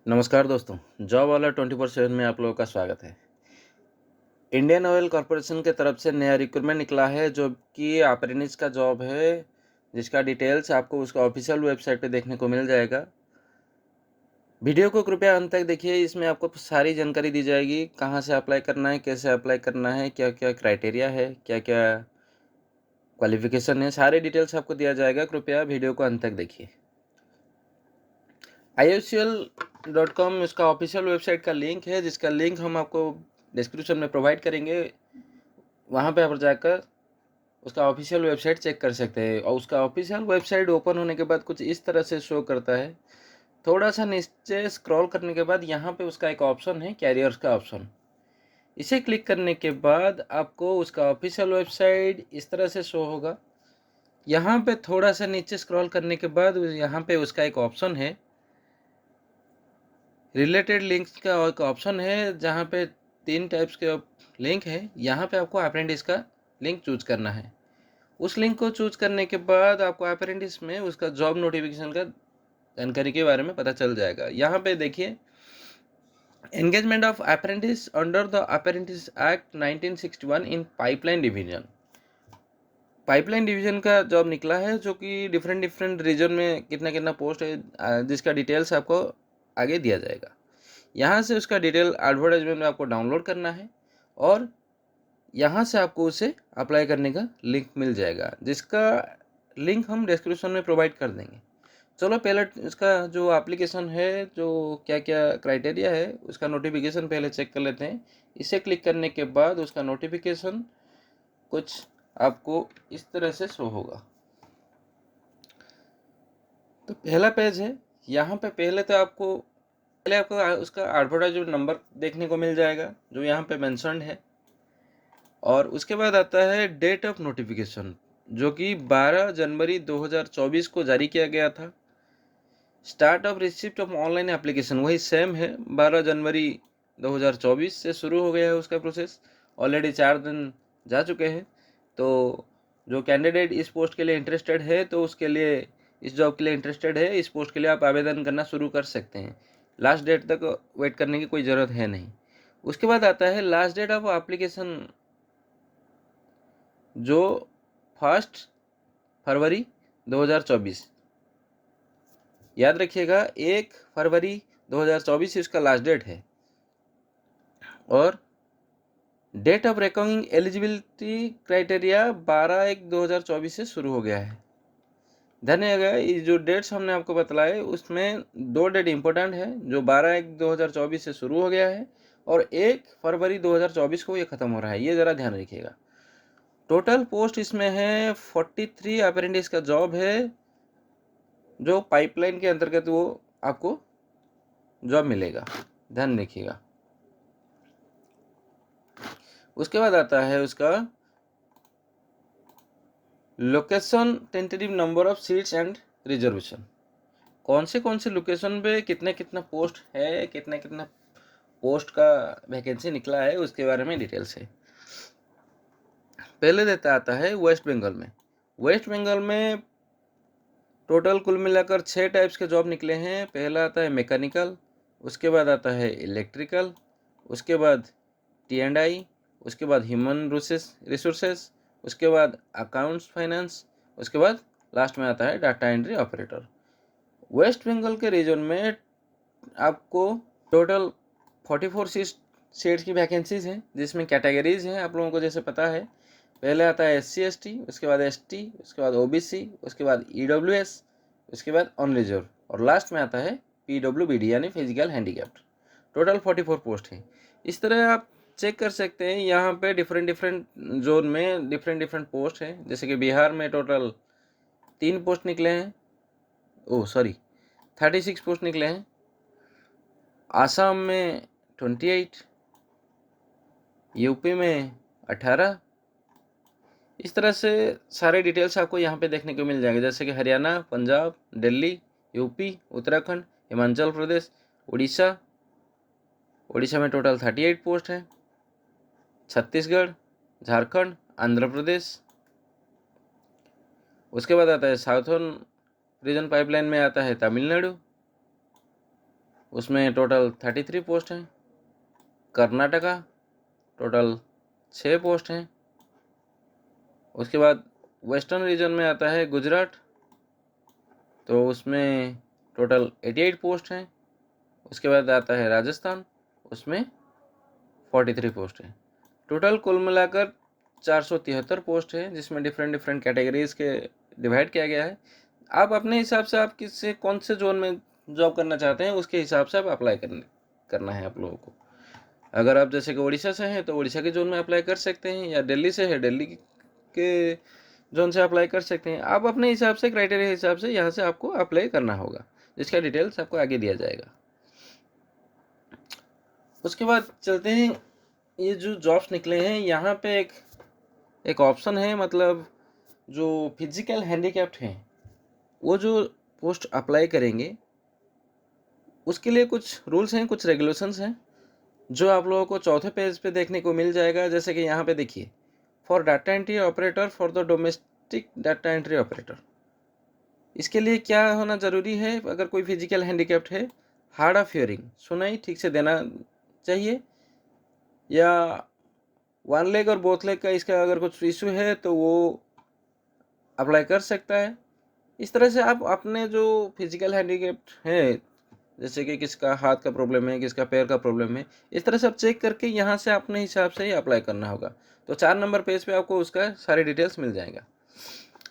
नमस्कार दोस्तों, जॉब वाला 24/7 में आप लोगों का स्वागत है। इंडियन ऑयल कॉर्पोरेशन के तरफ से नया रिक्रूटमेंट निकला है जो कि अप्रेंटिस का जॉब है, जिसका डिटेल्स आपको उसका ऑफिशियल वेबसाइट पे देखने को मिल जाएगा। वीडियो को कृपया अंत तक देखिए, इसमें आपको सारी जानकारी दी जाएगी, कहाँ से अप्लाई करना है, कैसे अप्लाई करना है, क्या-क्या क्राइटेरिया है, क्या-क्या क्वालिफ़िकेशन है, सारे डिटेल्स आपको दिया जाएगा। कृपया वीडियो को अंत तक देखिए। IOCL.com इसका ऑफिशियल वेबसाइट का लिंक है, जिसका लिंक हम आपको डिस्क्रिप्शन में प्रोवाइड करेंगे। वहाँ पे आप जाकर उसका ऑफिशियल वेबसाइट चेक कर सकते हैं और उसका ऑफिशियल वेबसाइट ओपन होने के बाद कुछ इस तरह से शो करता है। थोड़ा सा नीचे स्क्रॉल करने के बाद यहाँ पे उसका एक ऑप्शन है, कैरियर्स का ऑप्शन। इसे क्लिक करने के बाद आपको उसका ऑफिशियल वेबसाइट इस तरह से शो होगा। यहाँ पे थोड़ा सा नीचे स्क्रॉल करने के बाद यहाँ पे उसका एक ऑप्शन है, रिलेटेड लिंक्स का एक ऑप्शन है, जहाँ पे 3 टाइप्स के लिंक है। यहाँ पे आपको अप्रेंटिस का लिंक चूज करना है। उस लिंक को चूज करने के बाद आपको अप्रेंटिस में उसका जॉब नोटिफिकेशन का जानकारी के बारे में पता चल जाएगा। यहाँ पे देखिए, engagement of apprentice under the apprentice act 1961 in pipeline division. Pipeline division का जॉब निकला है, जो कि डिफरेंट रीजन में कितना कितना पोस्ट है, जिसका डिटेल्स आपको आगे दिया जाएगा। यहाँ से उसका डिटेल एडवर्टाइजमेंट में आपको डाउनलोड करना है और यहाँ से आपको उसे अप्लाई करने का लिंक मिल जाएगा, जिसका लिंक हम डिस्क्रिप्शन में प्रोवाइड कर देंगे। चलो पहले इसका जो एप्लीकेशन है, जो क्या क्या क्राइटेरिया है, उसका नोटिफिकेशन पहले चेक कर लेते हैं। इसे क्लिक करने के बाद उसका नोटिफिकेशन कुछ आपको इस तरह से शो होगा। तो पहला पेज है, यहाँ पे पहले आपको उसका एडवर्टाइजमेंट नंबर देखने को मिल जाएगा, जो यहाँ पे मेंशन्ड है। और उसके बाद आता है डेट ऑफ नोटिफिकेशन, जो कि 12 जनवरी 2024 को जारी किया गया था। Start of receipt of online application वही सेम है, 12 जनवरी 2024 से शुरू हो गया है उसका प्रोसेस। ऑलरेडी 4 दिन जा चुके हैं। तो जो कैंडिडेट इस पोस्ट के लिए इंटरेस्टेड है, तो उसके लिए, इस जॉब के लिए इंटरेस्टेड है, इस पोस्ट के लिए आप आवेदन करना शुरू कर सकते हैं। लास्ट डेट तक वेट करने की कोई ज़रूरत है नहीं। उसके बाद आता है लास्ट डेट ऑफ एप्लीकेशन, जो 1 फरवरी 2024। याद रखिएगा, 1 फरवरी 2024 इसका लास्ट डेट है। और date of recording eligibility criteria 12/1/2024 से शुरू हो गया है। ध्यान रखिएगा, ये जो डेट्स हमने आपको बतलाए उसमें 2 डेट इंपॉर्टेंट है, जो 12/1/2024 से शुरू हो गया है और 1 फरवरी 2024 को ये ख़त्म हो रहा है। ये ज़रा ध्यान रखिएगा। टोटल पोस्ट इसमें है 43 अप्रेंटिस का जॉब है, जो पाइपलाइन के अंतर्गत वो आपको जॉब मिलेगा। ध्यान रखिएगा। उसके बाद आता है उसका location, tentative number of seats and reservation. कौन से लोकेशन पे कितना कितना पोस्ट है, कितना कितना पोस्ट का वैकेंसी निकला है, उसके बारे में डिटेल्स है। पहले देता आता है वेस्ट बंगाल में। वेस्ट बंगाल में टोटल कुल मिलाकर 6 टाइप्स के जॉब निकले हैं। पहला आता है मैकेनिकल, उसके बाद आता है इलेक्ट्रिकल, उसके बाद T&I, उसके बाद ह्यूमन रिसोर्सेस, उसके बाद अकाउंट्स फाइनेंस, उसके बाद लास्ट में आता है data entry operator. West Bengal के रीजन में आपको टोटल 44 सीट्स की वैकेंसीज हैं, जिसमें कैटेगरीज हैं आप लोगों को जैसे पता है। पहले आता है SC/ST, उसके बाद ST, उसके बाद OBC, उसके बाद EWS, उसके बाद अनरिजर्व और लास्ट में आता है PWBD यानी फिजिकल हैंडीकैप्ड। टोटल 44 पोस्ट हैं। इस तरह आप चेक कर सकते हैं, यहाँ पे डिफरेंट जोन में डिफरेंट पोस्ट हैं। जैसे कि बिहार में टोटल 3 पोस्ट निकले हैं, 36 पोस्ट निकले हैं। आसाम में 28, यूपी में 18। इस तरह से सारे डिटेल्स आपको यहाँ पे देखने को मिल जाएंगे, जैसे कि हरियाणा, पंजाब, दिल्ली, यूपी, उत्तराखंड, हिमाचल प्रदेश, उड़ीसा। उड़ीसा में टोटल 38 पोस्ट है। छत्तीसगढ़, झारखंड, आंध्र प्रदेश। उसके बाद आता है साउथर्न रीजन पाइपलाइन में आता है तमिलनाडु। उसमें टोटल 33 पोस्ट हैं। कर्नाटका टोटल 6 पोस्ट हैं। उसके बाद वेस्टर्न रीजन में आता है गुजरात, तो उसमें टोटल 88 पोस्ट हैं। उसके बाद आता है राजस्थान, उसमें 43 पोस्ट हैं। टोटल कुल मिलाकर 473 पोस्ट है, जिसमें डिफरेंट डिफरेंट कैटेगरीज के डिवाइड किया गया है। आप अपने हिसाब से आप किससे कौन से जोन में जॉब करना चाहते हैं उसके हिसाब से आप अप्लाई करना है आप लोगों को। अगर आप जैसे कि उड़ीसा से हैं तो उड़ीसा के जोन में अप्लाई कर सकते हैं, या दिल्ली से है दिल्ली के जोन से अप्लाई कर सकते हैं। आप अपने हिसाब से क्राइटेरिया हिसाब से यहाँ से आपको अप्लाई करना होगा, जिसका डिटेल्स आपको आगे दिया जाएगा। उसके बाद चलते हैं, ये जो जॉब्स निकले हैं यहाँ पे एक ऑप्शन है, मतलब जो फिजिकल हैंडीकैप्ड हैं वो जो पोस्ट अप्लाई करेंगे उसके लिए कुछ रूल्स हैं, कुछ रेगुलेशंस हैं, जो आप लोगों को चौथे पेज पे देखने को मिल जाएगा। जैसे कि यहाँ पे देखिए, for data entry operator for the domestic data entry operator, इसके लिए क्या होना ज़रूरी है। अगर कोई फिजिकल हैंडीकैप्ड है, हार्ड ऑफ हियरिंग, सुनाई ठीक से देना चाहिए, या वन लेग और बोथ लेग का इसका अगर कुछ इशू है तो वो अप्लाई कर सकता है। इस तरह से आप अपने जो फिजिकल हैंडीकैप्ड है, जैसे कि किसका हाथ का प्रॉब्लम है, किसका पैर का प्रॉब्लम है, इस तरह से आप चेक करके यहाँ से अपने हिसाब से ही अप्लाई करना होगा। तो 4 नंबर पेज पे आपको उसका सारी डिटेल्स मिल जाएगा।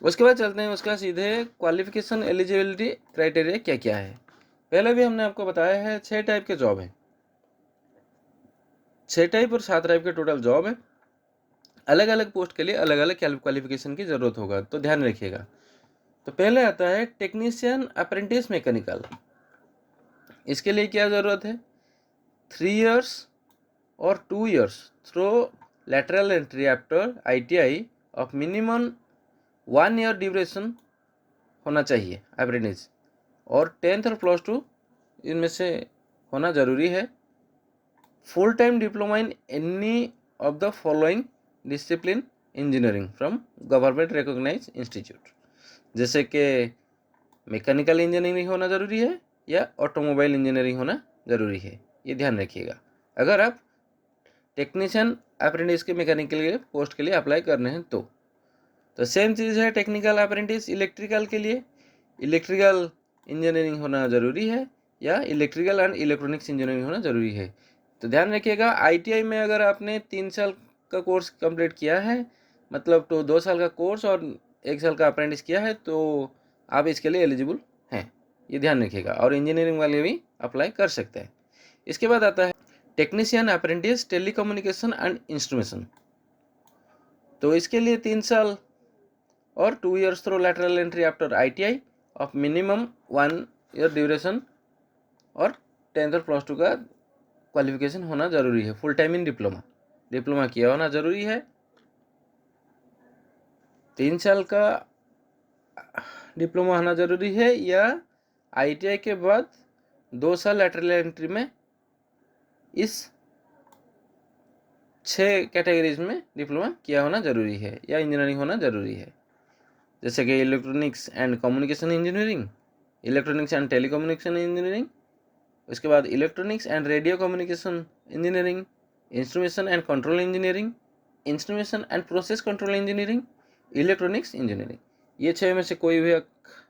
उसके बाद चलते हैं उसका सीधे क्वालिफिकेशन एलिजिबिलिटी क्राइटेरिया क्या क्या है। पहले भी हमने आपको बताया है 6 टाइप के जॉब हैं, 6 टाइप और 7 टाइप के टोटल जॉब है। अलग अलग पोस्ट के लिए अलग अलग क्वालिफिकेशन की ज़रूरत होगा, तो ध्यान रखिएगा। तो पहले आता है टेक्नीशियन अप्रेंटिस मैकेनिकल। इसके लिए क्या ज़रूरत है, 3 इयर्स और 2 years through lateral entry after ITI of minimum 1 year duration होना चाहिए अप्रेंटिस, और 10th और +2 इनमें से होना ज़रूरी है। Full time diploma in any of the following discipline engineering from government recognise institute, जैसे कि मैकेनिकल इंजीनियरिंग होना ज़रूरी है या ऑटोमोबाइल इंजीनियरिंग होना ज़रूरी है, ये ध्यान रखिएगा अगर आप टेक्नीशियन अप्रेंटिस के मैकेनिकल के पोस्ट के लिए अप्लाई करने हैं तो सेम चीज़ है टेक्निकल अप्रेंटिस इलेक्ट्रिकल के लिए, इलेक्ट्रिकल इंजीनियरिंग होना ज़रूरी है या इलेक्ट्रिकल एंड इलेक्ट्रॉनिक्स इंजीनियरिंग होना ज़रूरी है। तो ध्यान रखिएगा, ITI में अगर आपने 3 साल का कोर्स कंप्लीट किया है, मतलब तो 2 साल का कोर्स और 1 साल का अप्रेंटिस किया है, तो आप इसके लिए एलिजिबल हैं, ये ध्यान रखिएगा। और इंजीनियरिंग वाले भी अप्लाई कर सकते हैं। इसके बाद आता है technician apprentice telecommunication and instrumentation. तो इसके लिए 3 साल और 2 years through lateral entry after ITI of minimum 1 year duration, और 10th और +2 का क्वालिफिकेशन होना ज़रूरी है। फुल टाइम इन डिप्लोमा किया होना ज़रूरी है। 3 साल का डिप्लोमा होना ज़रूरी है, या ITI के बाद 2 साल लैटरल एंट्री में इस 6 कैटेगरीज में डिप्लोमा किया होना ज़रूरी है, या इंजीनियरिंग होना ज़रूरी है, जैसे कि electronics and communication engineering, electronics and telecommunication engineering, उसके बाद electronics and radio communication engineering, instrumentation and control engineering, instrumentation and process control engineering, electronics engineering. ये 6 में से कोई भी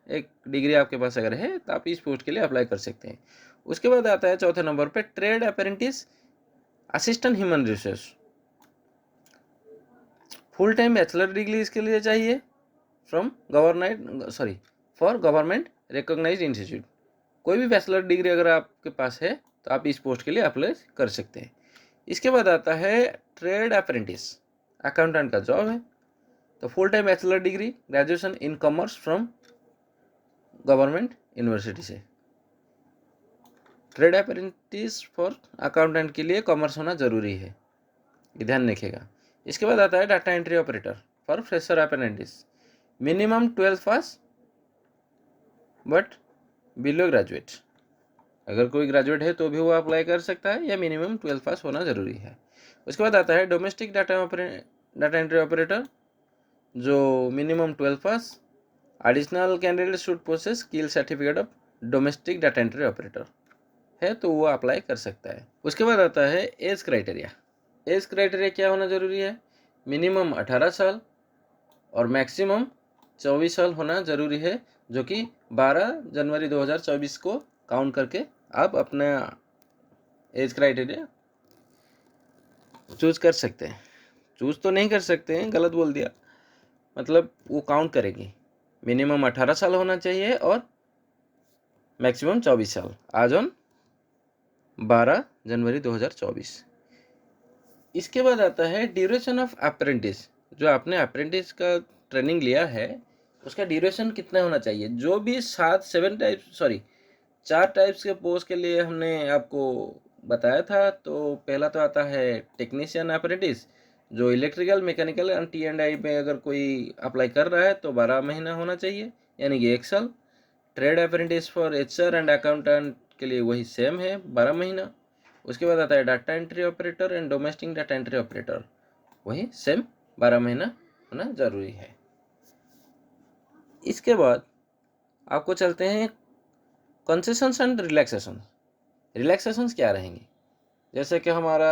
एक डिग्री आपके पास अगर है तो आप इस पोस्ट के लिए अप्लाई कर सकते हैं। उसके बाद आता है चौथे नंबर पे trade apprentice assistant human resource. Full time bachelor degree इसके लिए चाहिए फॉर गवर्नमेंट रिकॉग्नाइज्ड इंस्टीट्यूट। कोई भी बैचलर डिग्री अगर आपके पास है तो आप इस पोस्ट के लिए अप्लाई कर सकते हैं। इसके बाद आता है ट्रेड अप्रेंटिस अकाउंटेंट का जॉब है। तो full time bachelor degree graduation in commerce from government university से। ट्रेड अप्रेंटिस फॉर अकाउंटेंट के लिए कॉमर्स होना ज़रूरी है, ये ध्यान रखिएगा। इसके बाद आता है data entry operator for fresher apprentice, minimum 12th pass but below graduate. अगर कोई ग्रेजुएट है तो भी वो अप्लाई कर सकता है, या मिनिमम 12th पास होना ज़रूरी है। उसके बाद आता है डोमेस्टिक डाटा एंट्री ऑपरेटर, जो मिनिमम 12th पास। Additional candidate should possess skill certificate of domestic data entry operator. है तो वो अप्लाई कर सकता है। उसके बाद आता है एज क्राइटेरिया। एज क्राइटेरिया क्या होना ज़रूरी है? मिनिमम 18 साल और मैक्सिमम 24 साल होना ज़रूरी है, जो कि 12 जनवरी 2024 को काउंट करके आप अपना एज क्राइटेरिया चूज कर सकते हैं। चूज तो नहीं कर सकते हैं, गलत बोल दिया, मतलब वो काउंट करेगी। मिनिमम 18 साल होना चाहिए और मैक्सिमम 24 साल आज ऑन 12 जनवरी 2024। इसके बाद आता है ड्यूरेशन ऑफ अप्रेंटिस। जो आपने अप्रेंटिस का ट्रेनिंग लिया है उसका ड्यूरेशन कितना होना चाहिए। जो भी 4 टाइप्स के पोस्ट के लिए हमने आपको बताया था। तो पहला तो आता है टेक्नीशियन अप्रेंटिस, जो इलेक्ट्रिकल मैकेनिकल एंड T&I में अगर कोई अप्लाई कर रहा है तो 12 महीना होना चाहिए, यानी कि 1 साल। Trade apprentice for HR and accountant के लिए वही सेम है, 12 महीना। उसके बाद आता है data entry operator and domestic data entry operator, वही सेम 12 महीना होना ज़रूरी है। इसके बाद आपको चलते हैं कंसेशंस एंड रिलैक्सेशन। रिलैक्सेशंस क्या रहेंगे? जैसे कि हमारा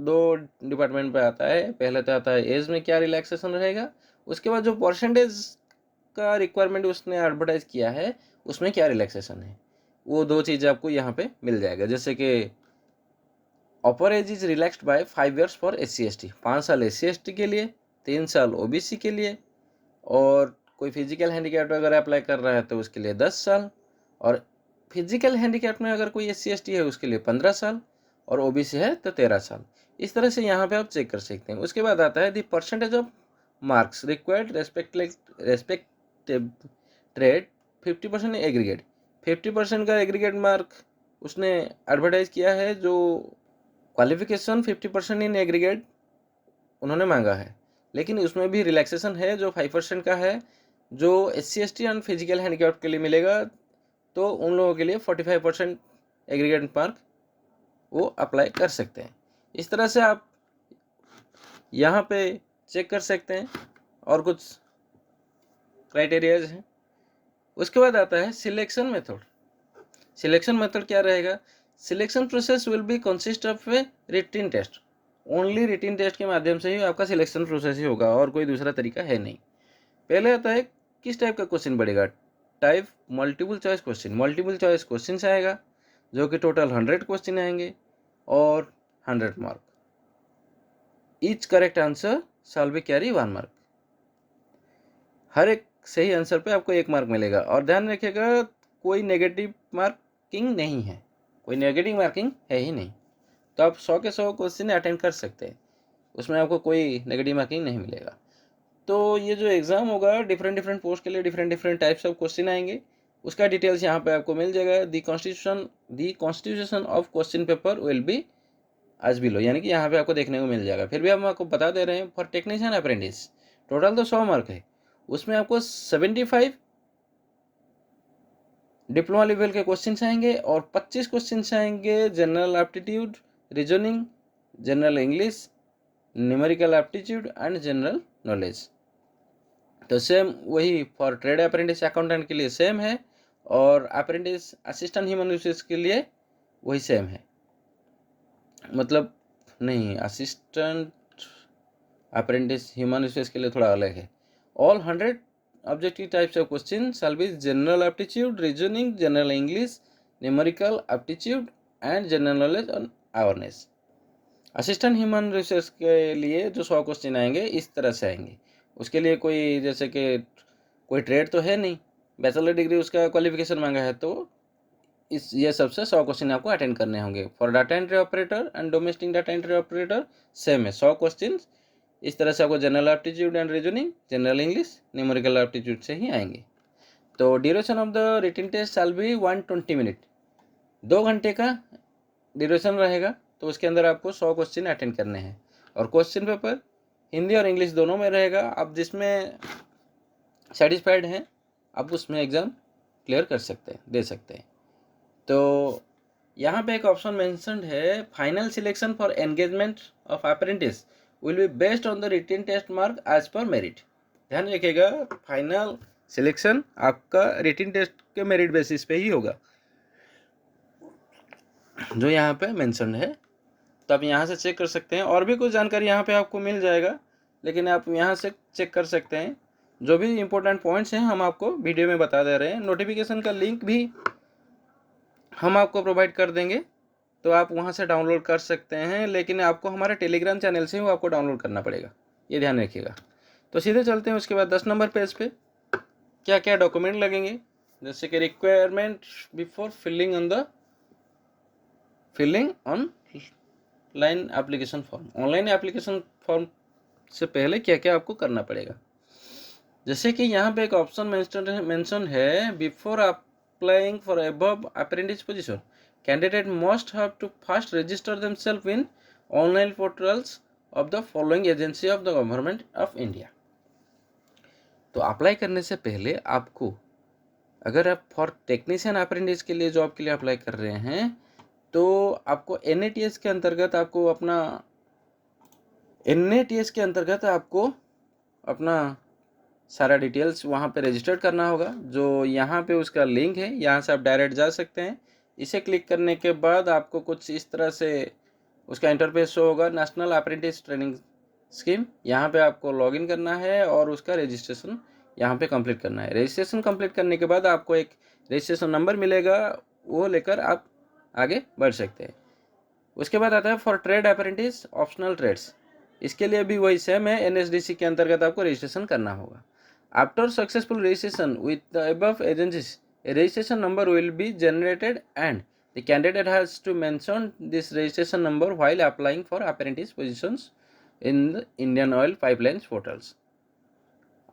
2 डिपार्टमेंट पे आता है। पहले तो आता है एज में क्या रिलैक्सेशन रहेगा, उसके बाद जो परसेंटेज का रिक्वायरमेंट उसने एडवर्टाइज किया है उसमें क्या रिलैक्सेशन है, वो 2 चीज़ आपको यहाँ पे मिल जाएगा। जैसे कि upper age is relaxed by 5 years for SC ST, 5 साल SC ST के लिए, 3 साल OBC के लिए, और कोई फिजिकल हैंडीकैप अगर अप्लाई कर रहा है तो उसके लिए 10 साल, और फिजिकल हैंडीकैप में अगर कोई SC ST है उसके लिए 15 साल, और OBC है तो 13 साल। इस तरह से यहाँ पे आप चेक कर सकते हैं। उसके बाद आता है the percentage of marks required respective trade 50% aggregate. 50% का एग्रीगेट मार्क उसने एडवर्टाइज किया है। जो क्वालिफिकेशन 50% इन एग्रीगेट उन्होंने मांगा है, लेकिन उसमें भी रिलैक्सेशन है जो 5% का है, जो SC ST and physical handicap के लिए मिलेगा। तो उन लोगों के लिए 45% एग्रीगेट मार्क वो अप्लाई कर सकते हैं। इस तरह से आप यहाँ पे चेक कर सकते हैं, और कुछ क्राइटेरियाज हैं। उसके बाद आता है सिलेक्शन मेथड। सिलेक्शन मेथड क्या रहेगा? Selection process will be consist of a written test. Only written test के माध्यम से ही आपका सिलेक्शन प्रोसेस ही होगा, और कोई दूसरा तरीका है नहीं। पहले आता है किस टाइप का क्वेश्चन बढ़ेगा। Type multiple choice question. Multiple choice question आएगा जो कि टोटल 100 क्वेश्चन आएंगे और 100 mark. Each correct answer shall be carry 1 mark. हर एक सही आंसर पे आपको 1 मार्क मिलेगा। और ध्यान रखिएगा कोई नेगेटिव मार्किंग नहीं है, कोई नेगेटिव मार्किंग है ही नहीं। तो आप 100 के 100 क्वेश्चन अटेंड कर सकते हैं, उसमें आपको कोई नेगेटिव मार्किंग नहीं मिलेगा। तो ये जो एग्ज़ाम होगा डिफरेंट डिफरेंट पोस्ट के लिए different different types of question आएंगे। उसका डिटेल्स यहाँ पे आपको मिल जाएगा। दी constitution of question paper will be आज बिलो, यानी कि यहाँ पे आपको देखने को मिल जाएगा। फिर भी हम आपको बता दे रहे हैं फॉर टेक्नीशियन अप्रेंटिस टोटल तो 100 मार्क है, उसमें आपको 75 डिप्लोमा लेवल के क्वेश्चन आएंगे और 25 क्वेश्चन आएंगे general aptitude, reasoning, general English, numerical aptitude and general knowledge. तो सेम वही फॉर ट्रेड अप्रेंटिस अकाउंटेंट के लिए सेम है, और अप्रेंटिस असिस्टेंट ह्यूमन रिसोर्स के लिए वही सेम है। मतलब नहीं, असिस्टेंट अप्रेंटिस ह्यूमन रिसोर्स के लिए थोड़ा अलग है। All 100 objective types of question shall be general aptitude, reasoning, general English, numerical aptitude and general knowledge और अवेयरनेस। असिस्टेंट ह्यूमन रिसोर्स के लिए जो 100 क्वेश्चन आएंगे इस तरह से आएंगे। उसके लिए कोई जैसे कि कोई ट्रेड तो है नहीं, बैचलर डिग्री उसका क्वालिफिकेशन मांगा है, तो ये सबसे 100 क्वेश्चन आपको अटेंड करने होंगे। For data entry operator and domestic data entry operator same है, 100 क्वेश्चन इस तरह से आपको general aptitude and reasoning, general English, numerical aptitude से ही आएंगे। तो duration of the written test shall be 120 minute, 2 घंटे का ड्यूरेशन रहेगा। तो उसके अंदर आपको 100 क्वेश्चन अटेंड करने हैं, और क्वेश्चन पेपर हिंदी और इंग्लिश दोनों में रहेगा। आप जिसमें सेटिस्फाइड हैं आप उसमें एग्ज़ाम क्लियर कर सकते हैं, दे सकते हैं। तो यहाँ पे एक ऑप्शन मेंशन्ड है, final selection for engagement of apprentice will be based on the written test mark as per merit. ध्यान रखिएगा फाइनल सिलेक्शन आपका रिटन टेस्ट के मेरिट बेसिस पे ही होगा। जो यहाँ पे मेंशन्ड है। तो आप यहाँ से चेक कर सकते हैं। और भी कुछ जानकारी यहाँ पे आपको मिल जाएगा, लेकिन आप यहाँ से चेक कर सकते हैं। जो भी इम्पोर्टेंट पॉइंट्स हैं हम आपको वीडियो में बता दे रहे हैं। नोटिफिकेशन का लिंक भी हम आपको प्रोवाइड कर देंगे, तो आप वहाँ से डाउनलोड कर सकते हैं, लेकिन आपको हमारे टेलीग्राम चैनल से वो आपको डाउनलोड करना पड़ेगा, ये ध्यान रखिएगा। तो सीधे चलते हैं उसके बाद 10 नंबर पेज पे क्या क्या डॉक्यूमेंट लगेंगे। जैसे कि requirement before filling online application form. Online application form से पहले क्या क्या आपको करना पड़ेगा। जैसे कि यहाँ पे एक ऑप्शन मेंशन है, before applying for above apprentice position candidate must have to first register themselves in online portals of the following agency of the government of India. तो अप्लाई करने से पहले आपको, अगर आप फॉर टेक्नीशियन अप्रेंटिस के लिए जॉब के लिए अप्लाई कर रहे हैं, तो आपको NATS के अंतर्गत आपको अपना सारा डिटेल्स वहाँ पे रजिस्टर्ड करना होगा। जो यहाँ पे उसका लिंक है, यहाँ से आप डायरेक्ट जा सकते हैं। इसे क्लिक करने के बाद आपको कुछ इस तरह से उसका इंटरफेस शो होगा, नेशनल अप्रेंटिस ट्रेनिंग स्कीम। यहाँ पे आपको लॉगिन करना है और उसका रजिस्ट्रेशन यहाँ पे कंप्लीट करना है। रजिस्ट्रेशन कंप्लीट करने के बाद आपको एक रजिस्ट्रेशन नंबर मिलेगा, वो लेकर आप आगे बढ़ सकते हैं। उसके बाद आता है for trade apprentice optional trades. इसके लिए भी वही सेम है, NSDC के अंतर्गत आपको रजिस्ट्रेशन करना होगा। After successful registration with the above agencies, a registration number will be generated and the candidate has to mention this registration number while applying for apprentice positions in the Indian Oil Pipelines portals।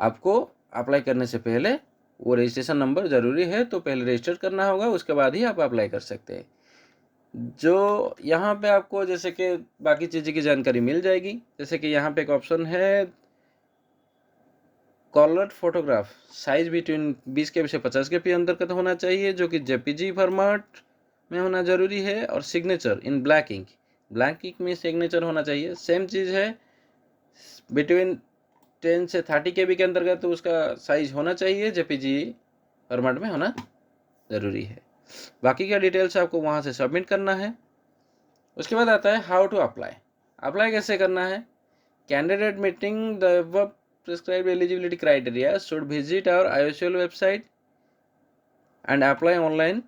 आपको apply करने से पहले वो registration number ज़रूरी है, तो पहले register करना होगा, उसके बाद ही आप अप्लाई कर सकते हैं। जो यहाँ पे आपको जैसे कि बाकी चीज़ों की जानकारी मिल जाएगी। जैसे कि यहाँ पे एक ऑप्शन है coloured photograph, size between 20 KB से 50 KB अंतर्गत होना चाहिए, जो कि JPG फॉर्मेट में होना ज़रूरी है। और सिग्नेचर इन ब्लैक इंक में सिग्नेचर होना चाहिए। सेम चीज़ है, बिटवीन 10 से 30 KB के अंतर्गत तो उसका साइज होना चाहिए, JPG फॉर्मेट में होना ज़रूरी है। बाकी का डिटेल्स आपको वहाँ से सबमिट करना है। उसके बाद आता है हाउ टू अप्लाई कैसे करना है। Candidate meeting the prescribed eligibility criteria should visit our IOCL website and apply online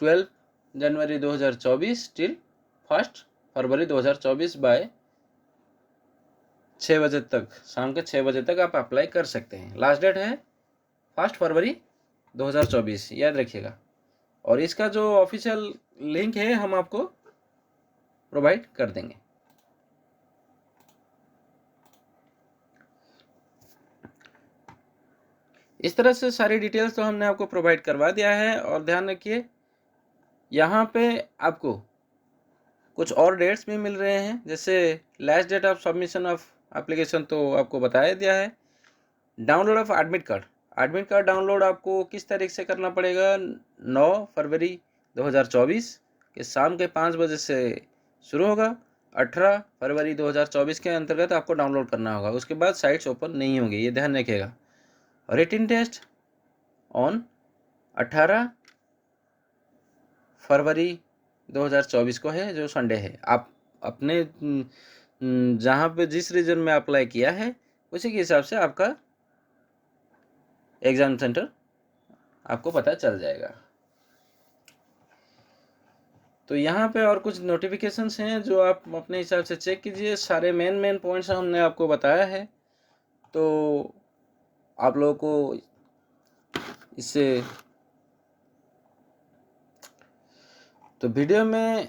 12 January 2024 till 1 February 2024 by 6 बजे तक, शाम के 6 बजे तक आप अप्लाई कर सकते हैं। लास्ट डेट है 1 फरवरी 2024, याद रखिएगा। और इसका जो ऑफिशियल लिंक है हम आपको प्रोवाइड कर देंगे। इस तरह से सारी डिटेल्स तो हमने आपको प्रोवाइड करवा दिया है। और ध्यान रखिए, यहाँ पे आपको कुछ और डेट्स भी मिल रहे हैं। जैसे last date of submission of application तो आपको बताया दिया है। Download of admit card download आपको किस तारीख से करना पड़ेगा, 9 फरवरी 2024 के शाम के 5 बजे से शुरू होगा। 18 फरवरी 2024 के अंतर्गत आपको डाउनलोड करना होगा। उसके बाद साइट्स ओपन नहीं होंगी, ये ध्यान रखिएगा। रिटन टेस्ट ऑन 18 फरवरी 2024 को है, जो संडे है। आप अपने जहाँ पे जिस रीजन में अप्लाई किया है उसी के हिसाब से आपका एग्ज़ाम सेंटर आपको पता चल जाएगा। तो यहाँ पे और कुछ नोटिफिकेशंस हैं जो आप अपने हिसाब से चेक कीजिए। सारे मेन पॉइंट्स हमने आपको बताया है, तो आप लोगों को इससे तो वीडियो में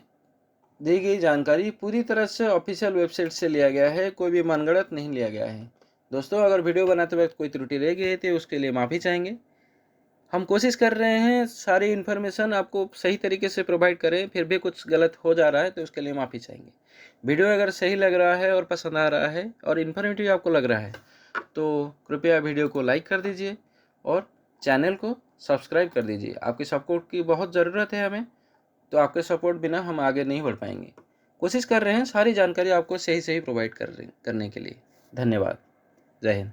दी गई जानकारी पूरी तरह से ऑफिशियल वेबसाइट से लिया गया है, कोई भी मनगढ़ंत नहीं लिया गया है। दोस्तों, अगर वीडियो बनाते वक्त कोई त्रुटि रह गई तो उसके लिए माफ़ी चाहेंगे। हम कोशिश कर रहे हैं सारी इन्फॉर्मेशन आपको सही तरीके से प्रोवाइड करें, फिर भी कुछ गलत हो जा रहा है तो उसके लिए माफ़ी चाहेंगे। वीडियो अगर सही लग रहा है और पसंद आ रहा है और इन्फॉर्मेटिव आपको लग रहा है तो कृपया वीडियो को लाइक कर दीजिए और चैनल को सब्सक्राइब कर दीजिए। आपकी सपोर्ट की बहुत ज़रूरत है हमें, तो आपके सपोर्ट बिना हम आगे नहीं बढ़ पाएंगे। कोशिश कर रहे हैं सारी जानकारी आपको सही प्रोवाइड करने के लिए। धन्यवाद। जय हिंद।